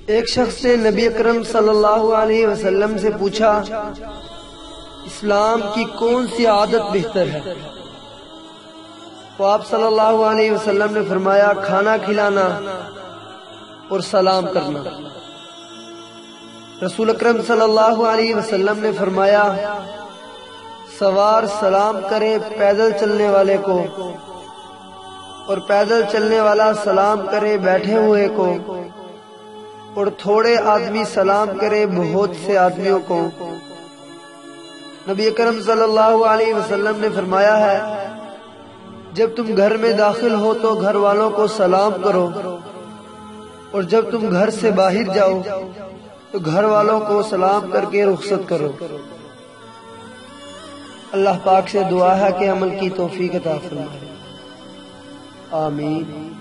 ایک شخص نے نبی اکرم صلی اللہ علیہ وسلم سے پوچھا، اسلام کی کون سی عادت بہتر ہے؟ تو آپ صلی اللہ علیہ وسلم نے فرمایا، کھانا کھلانا اور سلام کرنا۔ رسول اکرم صلی اللہ علیہ وسلم نے فرمایا، سوار سلام کرے پیدل چلنے والے کو، اور پیدل چلنے والا سلام کرے بیٹھے ہوئے کو، اور تھوڑے آدمی سلام کرے بہت سے آدمیوں کو۔ نبی اکرم صلی اللہ علیہ وسلم نے فرمایا ہے، جب تم گھر میں داخل ہو تو گھر والوں کو سلام کرو، اور جب تم گھر سے باہر جاؤ تو گھر والوں کو سلام کر کے رخصت کرو۔ اللہ پاک سے دعا ہے کہ عمل کی توفیق عطا فرمائے، آمین۔